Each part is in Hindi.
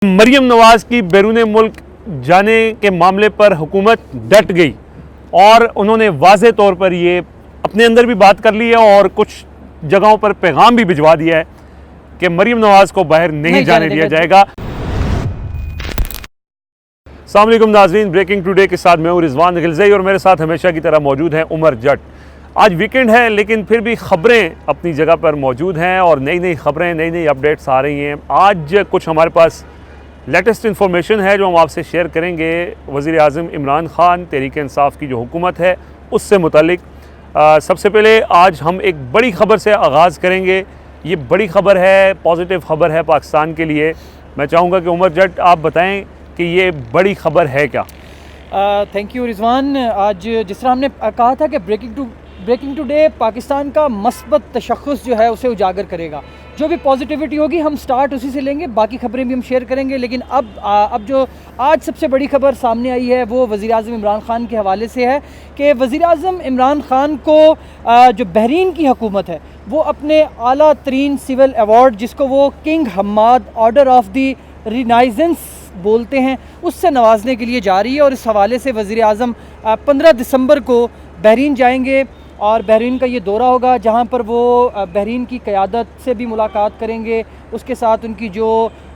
मरियम नवाज़ की बैरून मुल्क जाने के मामले पर हुकूमत डट गई और उन्होंने वाज़े तौर पर ये अपने अंदर भी बात कर ली है और कुछ जगहों पर पैगाम भी भिजवा दिया है कि मरियम नवाज़ को बाहर नहीं जाने दिया जाएगा। अस्सलाम वालेकुम नाज़रीन, ब्रेकिंग टुडे के साथ मैं हूं रिजवान गिलज़ई और मेरे साथ हमेशा की तरह मौजूद हैं उमर जट। आज वीकेंड है लेकिन फिर भी ख़बरें अपनी जगह पर मौजूद हैं और नई नई ख़बरें, नई नई अपडेट्स आ रही हैं। आज कुछ हमारे पास लेटेस्ट इन्फॉर्मेशन है जो हम आपसे शेयर करेंगे। वज़ीर आज़म इमरान ख़ान तहरीक इंसाफ की जो हुकूमत है उससे मुतालिक। सबसे पहले आज हम एक बड़ी ख़बर से आगाज़ करेंगे। ये बड़ी ख़बर है, पॉजिटिव ख़बर है पाकिस्तान के लिए। मैं चाहूँगा कि उमर जट आप बताएं कि ये बड़ी ख़बर है क्या। Thank you Rizwan. आज जिस तरह हमने कहा था कि ब्रेकिंग टुडे पाकिस्तान का मस्बत तशख़्ख़ुस जो है उसे उजागर करेगा। जो भी पॉजिटिविटी होगी हम स्टार्ट उसी से लेंगे, बाकी ख़बरें भी हम शेयर करेंगे। लेकिन अब जो आज सबसे बड़ी ख़बर सामने आई है वो वज़ीर आज़म इमरान ख़ान के हवाले से है कि वज़ीर आज़म इमरान ख़ान को जो बहरीन की हुकूमत है वो अपने आला तरीन सिविल अवार्ड, जिसको वो King Hammad Order of the Renaissance बोलते हैं, उससे नवाजने के लिए जा रही है। और इस हवाले से वज़ीर आज़म 15 दिसंबर को बहरीन जाएंगे और बहरीन का ये दौरा होगा जहाँ पर वो बहरीन की क़यादत से भी मुलाकात करेंगे, उसके साथ उनकी जो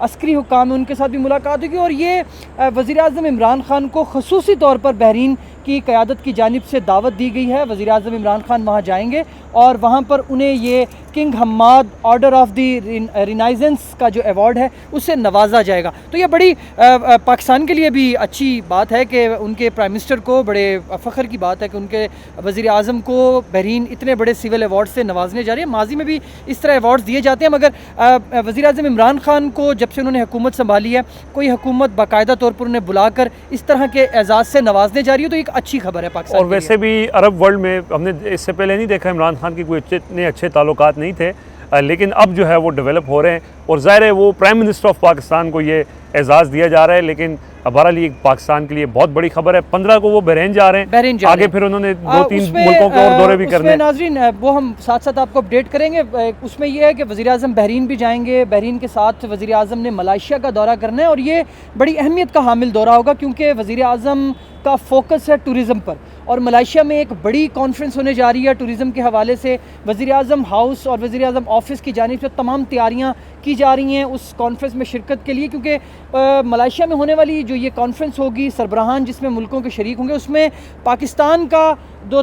अस्करी हुक्काम है उनके साथ भी मुलाकात होगी। और ये वज़ीर आज़म इमरान ख़ान को ख़ुसूसी तौर पर बहरीन की क़यादत की जानिब से दावत दी गई है। वज़ीर आज़म इमरान ख़ान वहाँ जाएंगे और वहाँ पर उन्हें ये King Hammad Order of the Renaissance का जो अवार्ड है उससे नवाजा जाएगा। तो ये बड़ी पाकिस्तान के लिए भी अच्छी बात है कि उनके प्राइम मिनिस्टर को बड़े फ़ख्र की बात है कि उनके वज़ीर आज़म को बहरीन इतने बड़े सिविल अवार्ड से नवाजने जा रही है। माजी में भी इस तरह अवार्ड्स दिए जाते हैं, मगर वज़ीर आज़म इमरान ख़ान को जब से उन्होंने हुकूमत संभाली है कोई हुकूमत बाकायदा तौर पर उन्हें बुलाकर इस तरह के एजाज़ से नवाजने जा रही है, तो एक अच्छी खबर है पाकिस्तान। और वैसे भी अरब वर्ल्ड में हमने इससे पहले नहीं देखा इमरान खान की कोई इतने अच्छे ताल्लुकात नहीं थे, लेकिन अब जो है वो डेवलप हो रहे हैं और ज़ाहिर है वो प्राइम मिनिस्टर ऑफ पाकिस्तान को ये एजाज़ दिया जा रहा है। लेकिन बहरहाल ये पाकिस्तान के लिए बहुत बड़ी खबर है। 15 को वो बहरीन जा रहे हैं, आगे फिर उन्होंने 2-3 मुल्कों के और दौरे भी करने हैं। नाज़रीन वो हम साथ साथ आपको अपडेट करेंगे। उसमें यह है कि वज़ीर आज़म बहरीन भी जाएंगे, बहरीन के साथ वज़ीर आज़म ने मलेशिया का दौरा करना है और ये बड़ी अहमियत का हामिल दौरा होगा क्योंकि वज़ीर आज़म का फोकस है टूरिज़म पर और मलेशिया में एक बड़ी कॉन्फ्रेंस होने जा रही है टूरिज़म के हवाले से। वज़ीर आज़म हाउस और वज़ीर आज़म ऑफिस की जानिब से तमाम तैयारियां की जा रही हैं उस कॉन्फ्रेंस में शिरकत के लिए, क्योंकि मलेशिया में होने वाली जो ये कॉन्फ्रेंस होगी सरबराहान जिसमें मुल्कों के शरीक होंगे उसमें पाकिस्तान का जो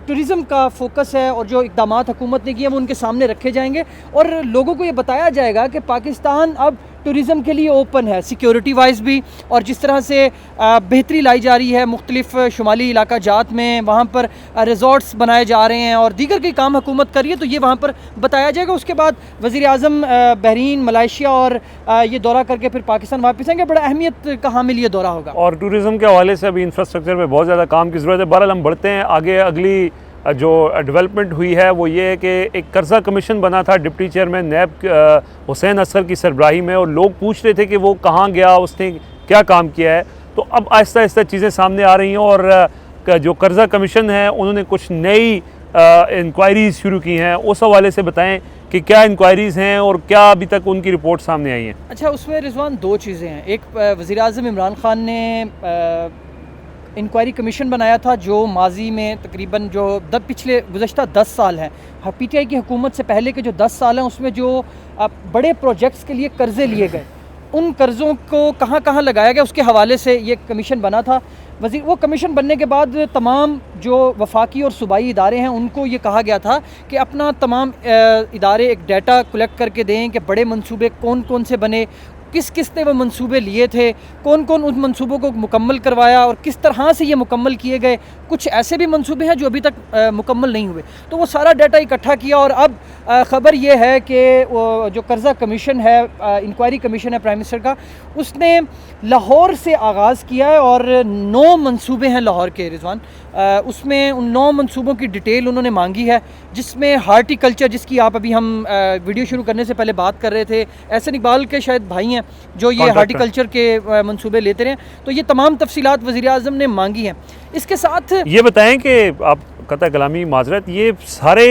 टूरिज़म का फोकस है और जो इक़दाम हुकूमत ने किए वो उनके सामने रखे जाएंगे और लोगों को ये बताया जाएगा कि पाकिस्तान अब टूरिज़म के लिए ओपन है, सिक्योरिटी वाइज भी, और जिस तरह से बेहतरी लाई जा रही है मुख्तलिफ शुमाली इलाका जात में, वहाँ पर रिज़ॉर्ट्स बनाए जा रहे हैं और दीगर कई काम हुकूमत कर रही है, तो ये वहाँ पर बताया जाएगा। उसके बाद वज़ीर आज़म बहरीन, मलेशिया और ये दौरा करके फिर पाकिस्तान वापस आएंगे। बड़ा अहमियत का हामिल ये दौरा होगा और टूरिज़म के हवाले से अभी इंफ्रास्ट्रक्चर में बहुत ज़्यादा काम की ज़रूरत है। बहरहाल हम बढ़ते हैं आगे। अगली जो डेवलपमेंट हुई है वो ये है कि एक कर्जा कमीशन बना था डिप्टी चेयरमैन नैब हुसैन असगर की सरबराही में और लोग पूछ रहे थे कि वो कहाँ गया, उसने क्या काम किया है। तो अब आहिस्ता आहिस्ता चीज़ें सामने आ रही हैं और जो कर्जा कमीशन है उन्होंने कुछ नई इंक्वायरीज़ शुरू की हैं। उस हवाले से बताएं कि क्या इंक्वायरीज़ हैं और क्या अभी तक उनकी रिपोर्ट सामने आई हैं। अच्छा, उसमें रिजवान दो चीज़ें हैं। एक, वज़ीर आज़म इमरान ख़ान ने इंक्वायरी कमीशन बनाया था जो माजी में तकरीबन जो पिछले गुज़श्ता 10 साल हैं, PTI की हुकूमत से पहले के जो 10 साल हैं उसमें जो बड़े प्रोजेक्ट्स के लिए कर्ज़े लिए गए उन कर्ज़ों को कहाँ कहाँ लगाया गया उसके हवाले से ये कमीशन बना था। वो कमीशन बनने के बाद तमाम जो वफाकी और सूबाई इदारे हैं उनको ये कहा गया था कि अपना तमाम इदारे एक डाटा कलेक्ट करके दें कि बड़े मंसूबे कौन कौन से बने, किस किस ने वो मंसूबे लिए थे, कौन कौन उन मंसूबों को मुकम्मल करवाया और किस तरह से ये मुकम्मल किए गए। कुछ ऐसे भी मंसूबे हैं जो अभी तक मुकम्मल नहीं हुए, तो वो सारा डाटा इकट्ठा किया। और अब ख़बर ये है कि जो कर्ज़ा कमीशन है, इंक्वायरी कमीशन है प्राइम मिनिस्टर का, उसने लाहौर से आगाज़ किया है और 9 मंसूबे हैं लाहौर के रिजवान। उसमें उन 9 मंसूबों की डिटेल उन्होंने मांगी है, जिसमें हार्टिकल्चर, जिसकी आप अभी हम वीडियो शुरू करने से पहले बात कर रहे थे, एहसन इकबाल के शायद भाई हैं जो ये हार्टिकल्चर के मंसूबे लेते रहे, तो ये तमाम तफसीलात वज़ीर आज़म ने मांगी हैं। इसके साथ ये बताएं कि आप कतई कलामी माजरत, ये सारे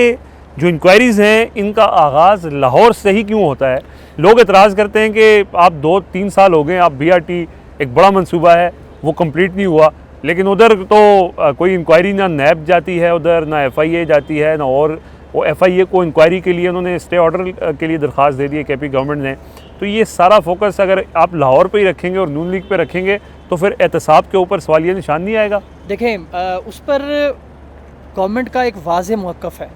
जो इंक्वायरीज़ हैं इनका आगाज़ लाहौर से ही क्यों होता है? लोग एतराज़ करते हैं कि आप 2-3 साल हो गए, आप BRT एक बड़ा मंसूबा है वो कंप्लीट नहीं हुआ, लेकिन उधर तो कोई इंक्वायरी ना नैब जाती है, उधर ना FIA जाती है ना, और वो FIA को इंक्वायरी के लिए उन्होंने स्टे ऑर्डर के लिए दरख्वास्त दे दी है KP गवर्नमेंट ने। तो ये सारा फोकस अगर आप लाहौर पे ही रखेंगे और नून लीग पे रखेंगे तो फिर एहतसाब के ऊपर सवालिया निशान नहीं आएगा। देखें, उस पर गवर्नमेंट का एक वाज़ेह मौक़िफ़ है।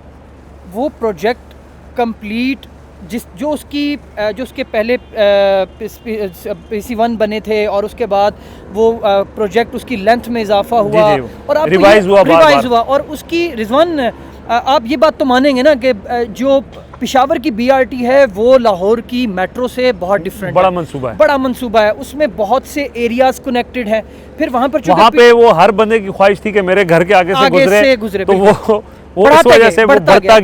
वो प्रोजेक्ट कंप्लीट जो उसके पहले PC1 बने थे और उसके बाद वो प्रोजेक्ट उसकी लेंथ में इजाफा हुआ और अब रिवाइज हुआ और उसकी रिजवान आप ये बात तो मानेंगे ना कि जो पेशावर की BRT है वो लाहौर की मेट्रो से बहुत डिफरेंट बड़ा मंसूबा है। उसमें बहुत से एरियाज कनेक्टेड हैं। फिर वहाँ पे वो हर बंदे की ख्वाहिश थी कि मेरे घर के आगे से गुजरे तो वो इस वजह से वो बढ़ता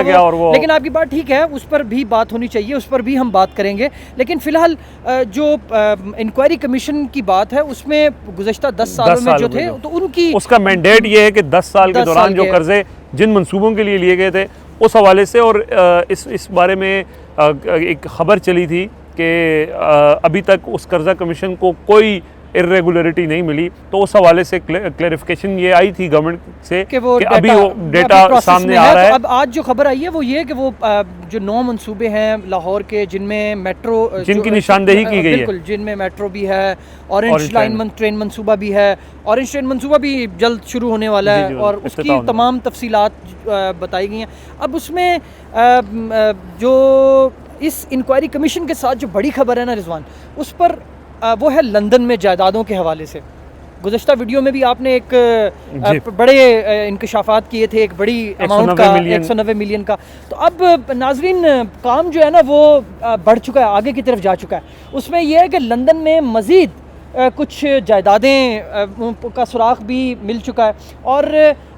गया और वो। लेकिन आपकी बात ठीक है, उस पर भी बात होनी चाहिए, उस पर भी हम बात करेंगे। लेकिन फिलहाल जो इंक्वायरी कमीशन की बात है उसमें गुज़श्ता 10 सालों में जो थे तो उनकी उसका मैंडेट ये है कि 10 साल के दौरान जो कर्जे जिन मंसूबों के लिए लिए गए थे उस हवाले से, और इस बारे में एक ख़बर चली थी कि अभी तक उस कर्जा कमीशन को कोई इरेगुलरिटी नहीं मिली, तो उस हवाले से क्लैरिफिकेशन ये आई थी गवर्नमेंट से कि अभी वो डेटा सामने आ रहा है। तो अब आज जो खबर आई है वो ये है कि वो जो 9 मंसूबे हैं लाहौर के जिनमें मेट्रो जिनकी निशानदेही की गई है, बिल्कुल, जिनमें मेट्रो भी है, ऑरेंज लाइन ट्रेन मंसूबा भी है, ऑरेंज ट्रेन मंसूबा भी जल्द शुरू होने वाला है और उसकी तमाम तफसीलात बताई गई हैं। अब उसमें जो इस इंक्वायरी कमीशन के साथ जो बड़ी खबर है ना रिजवान, उस पर वो है लंदन में जायदादों के हवाले से। गुज़श्ता वीडियो में भी आपने एक बड़े इंकशाफात किए थे, एक बड़ी अमाउंट का 190 मिलियन का। तो अब नाजरीन काम जो है ना वो बढ़ चुका है, आगे की तरफ जा चुका है। उसमें यह है कि लंदन में मज़ीद कुछ जायदादें का सुराख भी मिल चुका है। और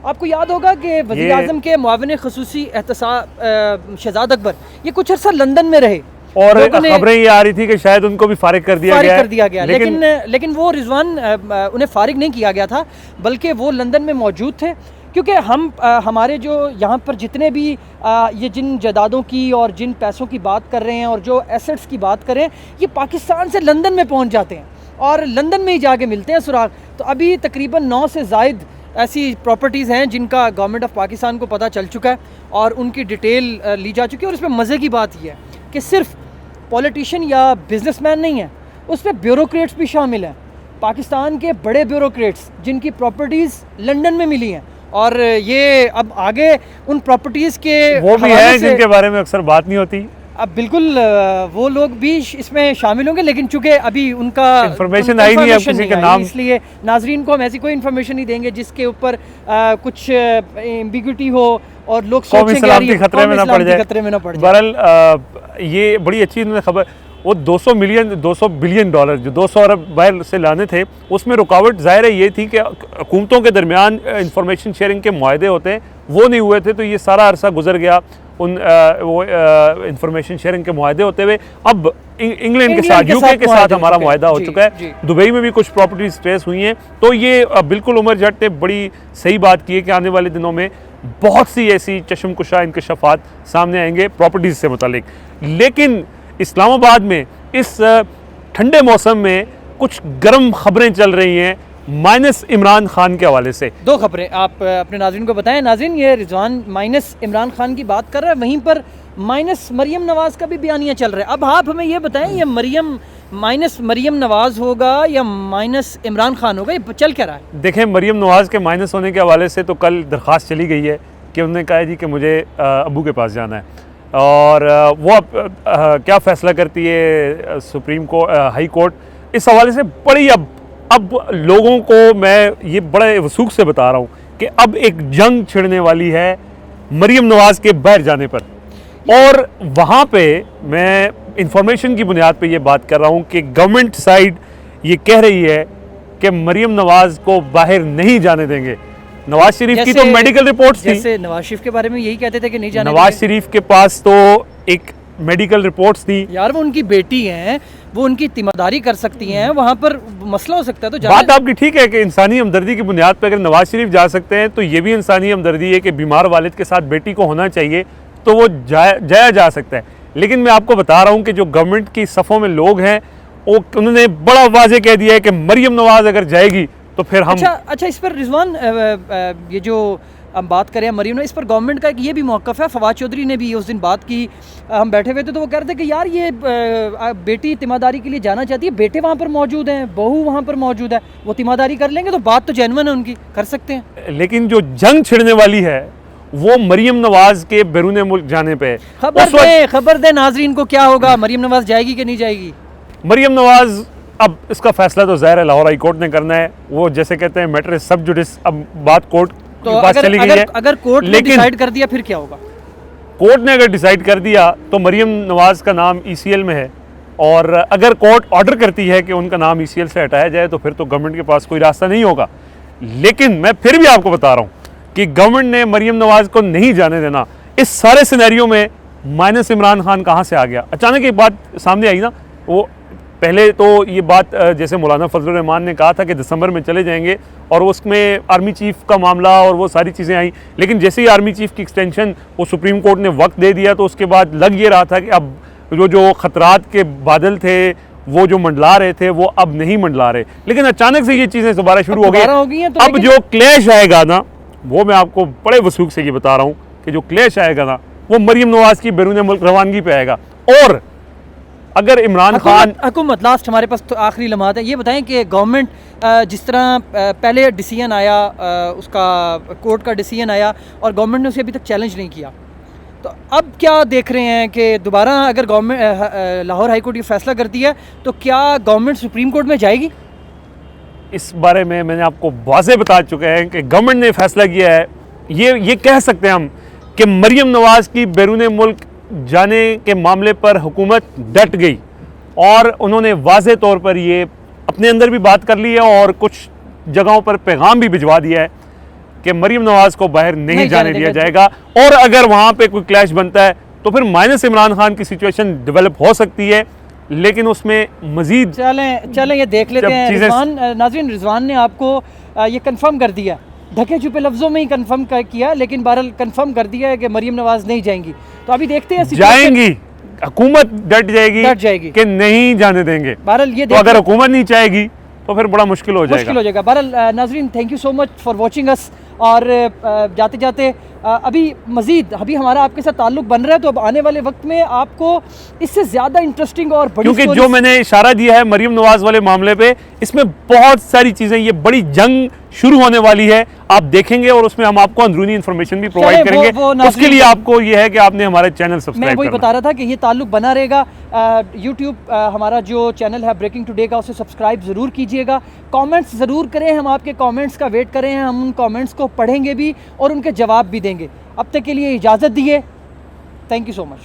आपको याद होगा कि वज़ीर आज़म के मुआविन ख़ुसूसी शहजाद अकबर ये कुछ अर्सा लंदन में रहे और खबरें ये आ रही थी कि शायद उनको भी फारिग कर दिया गया। लेकिन वो रिजवान उन्हें फारिग नहीं किया गया था, बल्कि वो लंदन में मौजूद थे। क्योंकि हमारे जो यहाँ पर जितने भी ये जिन जायदादों की और जिन पैसों की बात कर रहे हैं और जो एसेट्स की बात करें, ये पाकिस्तान से लंदन में पहुँच जाते हैं और लंदन में ही जाके मिलते हैं सुराग। तो अभी तकरीबन 9 से ज़ायद ऐसी प्रॉपर्टीज़ हैं जिनका गवर्नमेंट ऑफ पाकिस्तान को पता चल चुका है और उनकी डिटेल ली जा चुकी है। और इसमें मज़े की बात यह है कि सिर्फ पॉलिटिशियन या बिजनेसमैन नहीं है, उसमें ब्यूरोक्रेट्स भी शामिल हैं, पाकिस्तान के बड़े ब्यूरोक्रेट्स जिनकी प्रॉपर्टीज़ लंदन में मिली हैं। और ये अब आगे उन प्रॉपर्टीज़ के वो भी हैं जिनके बारे में अक्सर बात नहीं होती। अब बिल्कुल वो लोग भी इसमें शामिल होंगे, लेकिन चूंकि अभी उनका इंफॉर्मेशन आई नहीं है किसी के नाम, इसलिए नाजरीन को हम ऐसी कोई इन्फॉर्मेशन नहीं देंगे जिसके ऊपर कुछ एम्बिग्यूटी हो और लोग सोचेंगे खतरे में ना पड़ जाए। बहरहाल ये बड़ी अच्छी इन्होंने खबर, वो 200 बिलियन डॉलर जो 200 अरब बाहर से लाने थे, उसमें रुकावट ज़ाहिर है ये थी कि हुकूमतों के दरमियान इंफॉर्मेशन शेयरिंग के मुआहदे होते हैं, वो नहीं हुए थे। तो ये सारा अरसा गुजर गया उन इंफॉर्मेशन शेयरिंग के मुआहदे होते हुए। अब इंग्लैंड के साथ, UK के साथ हमारा मुआहदा हो चुका है, दुबई में भी कुछ प्रॉपर्टीज ट्रेस हुई हैं। तो ये बिल्कुल उमर जट ने बड़ी सही बात की है कि आने वाले दिनों में बहुत सी ऐसी चश्मकुशा इंकशाफात सामने आएंगे प्रॉपर्टीज़ से मुतालिक। लेकिन इस्लामाबाद में इस ठंडे मौसम में कुछ गर्म खबरें चल रही हैं माइनस इमरान खान के हवाले से। 2 खबरें आप अपने नाज़रीन को बताएं। नाज़रीन, ये रिजवान माइनस इमरान खान की बात कर रहा है, वहीं पर माइनस मरियम नवाज़ का भी बयानिया चल रहा है। अब आप हमें ये बताएं, ये माइनस मरियम नवाज़ होगा या माइनस इमरान खान होगा, ये चल क्या रहा है? देखें, मरियम नवाज़ के माइनस होने के हवाले से तो कल दरख्वास्त चली गई है कि उन्होंने कहा है जी कि मुझे अबू के पास जाना है, और वो अब क्या फ़ैसला करती है हाई कोर्ट, इस हवाले से बड़ी अब लोगों को मैं ये बड़े वसूख से बता रहा हूँ कि अब एक जंग छिड़ने वाली है मरियम नवाज़ के बाहर जाने पर। और वहाँ पे मैं इंफॉर्मेशन की बुनियाद पे ये बात कर रहा हूँ कि गवर्नमेंट साइड ये कह रही है कि मरियम नवाज़ को बाहर नहीं जाने देंगे। नवाज शरीफ की तो मेडिकल रिपोर्ट्स थी, जैसे नवाज शरीफ के बारे में यही कहते थे कि नहीं जाने। नवाज शरीफ के पास तो एक मेडिकल रिपोर्ट्स थी। यार वो उनकी बेटी हैं, वो उनकी तिमादारी कर सकती हैं, वहाँ पर मसला हो सकता है। तो बात आपकी ठीक है कि इंसानी हमदर्दी की बुनियाद पर अगर नवाज शरीफ जा सकते हैं तो ये भी इंसानी हमदर्दी है कि बीमार वालिद के साथ बेटी को होना चाहिए। तो वो जाया जा सकता है। लेकिन मैं आपको बता रहा हूँ कि जो गवर्नमेंट की सफ़ों में लोग हैं वो उन्होंने बड़ा वाजे कह दिया है कि मरियम नवाज़ अगर जाएगी तो फिर हम अच्छा इस पर रिजवान ये जो हम बात करें मरीम, इस पर गवर्नमेंट का एक ये भी मौक़िफ़ है। फवाद चौधरी ने भी उस दिन बात की, हम बैठे हुए थे तो वो कह रहे थे कि यार ये बेटी तिमादारी के लिए जाना चाहती है, बेटे वहाँ पर मौजूद हैं, बहू वहाँ पर मौजूद है, वो तिमादारी कर लेंगे तो बात तो जेन्युइन है उनकी, कर सकते हैं। लेकिन जो जंग छिड़ने वाली है वो मरियम नवाज के बैरून मुल्क जाने पे। खबर दे नाजरीन को, क्या होगा, मरियम नवाज जाएगी कि नहीं जाएगी? मरियम नवाज, अब इसका फैसला तो ज़ाहिर है लाहौर हाई कोर्ट ने करना है। वो जैसे कहते हैं मैटर सब जुडिस, अब बात कोर्ट तो की बात चली गई है। अगर कोर्ट ने डिसाइड कर दिया फिर क्या होगा? कोर्ट ने अगर डिसाइड कर दिया तो मरियम नवाज का नाम ECL में है, और अगर कोर्ट ऑर्डर करती है कि उनका नाम ECL से हटाया जाए तो फिर तो गवर्नमेंट के पास कोई रास्ता नहीं होगा। लेकिन मैं फिर भी आपको बता रहा हूँ कि गवर्नमेंट ने मरियम नवाज को नहीं जाने देना। इस सारे सिनेरियो में माइनस इमरान खान कहाँ से आ गया? अचानक एक बात सामने आई ना। वो पहले तो ये बात जैसे मौलाना फजलुर रहमान ने कहा था कि दिसंबर में चले जाएंगे, और उसमें आर्मी चीफ का मामला और वो सारी चीज़ें आई। लेकिन जैसे ही आर्मी चीफ की एक्सटेंशन वो सुप्रीम कोर्ट ने वक्त दे दिया तो उसके बाद लग ये रहा था कि अब जो खतरात के बादल थे वो जो मंडला रहे थे वो अब नहीं मंडला रहे। लेकिन अचानक से ये चीज़ें दोबारा शुरू हो गई। तो अब जो क्लैश आएगा ना, वो मैं आपको बड़े वसूख से ये बता रहा हूँ कि जो क्लैश आएगा ना वो मरियम नवाज की बैरून मुल्क रवानगी पे आएगा। और अगर इमरान खान हुकूमत, लास्ट हमारे पास तो आखिरी लम्हात है, ये बताएं कि गवर्नमेंट जिस तरह पहले डिसीजन आया, उसका कोर्ट का डिसीजन आया और गवर्नमेंट ने उसे अभी तक चैलेंज नहीं किया, तो अब क्या देख रहे हैं कि दोबारा अगर गवर्नमेंट लाहौर हाई कोर्ट ये फैसला करती है तो क्या गवर्नमेंट सुप्रीम कोर्ट में जाएगी? इस बारे में मैंने आपको वाज़े बता चुके हैं कि गवर्नमेंट ने फैसला किया है। ये कह सकते हैं हम कि मरियम नवाज की बैरून मुल्क जाने के मामले पर हुकूमत डट गई, और उन्होंने वाज़े तौर पर ये अपने अंदर भी बात कर ली है और कुछ जगहों पर पैगाम भी भिजवा दिया है कि मरियम नवाज को बाहर नहीं जाने दिया जाएगा। और अगर वहाँ पे कोई क्लैश बनता है तो फिर माइनस इमरान खान की सिचुएशन डेवलप हो सकती है, लेकिन उसमें मजीद चलें ये देख लेते हैं। नाज़रीन, रिजवान ने आपको ये कंफर्म कर दिया, ढके छुपे लफ्ज़ों में ही कंफर्म किया, लेकिन बहरहाल कंफर्म कर दिया है कि मरियम नवाज नहीं जाएंगी। तो अभी देखते हैं, जाएंगी, हुकूमत डट जाएगी कि नहीं जाने देंगे। बहरहाल ये तो अगर हुकूमत नहीं चाहेगी तो फिर बड़ा मुश्किल हो जाएगा। बहरहाल नाज़रीन, thank you so much for watching us. और जाते जाते अभी मज़ीद हमारा आपके साथ ताल्लुक़ बन रहा है, तो अब आने वाले वक्त में आपको इससे ज़्यादा इंटरेस्टिंग और बड़ी, क्योंकि जो मैंने इशारा दिया है मरियम नवाज वाले मामले पे, इसमें बहुत सारी चीज़ें, ये बड़ी जंग शुरू होने वाली है, आप देखेंगे, और उसमें हम आपको अंदरूनी इन्फॉर्मेशन भी प्रोवाइड करेंगे। उसके लिए आपको ये है कि आपने हमारे चैनल सब्सक्राइब करना। मैं वही बता रहा था कि ये ताल्लुक़ बना रहेगा। यूट्यूब हमारा जो चैनल है ब्रेकिंग टुडे का, उसे सब्सक्राइब ज़रूर कीजिएगा, कमेंट्स ज़रूर करें, हम आपके कमेंट्स का वेट करें, हम उन कमेंट्स को पढ़ेंगे भी और उनके जवाब भी देंगे। अब तक के लिए इजाज़त दिए, थैंक यू सो मच।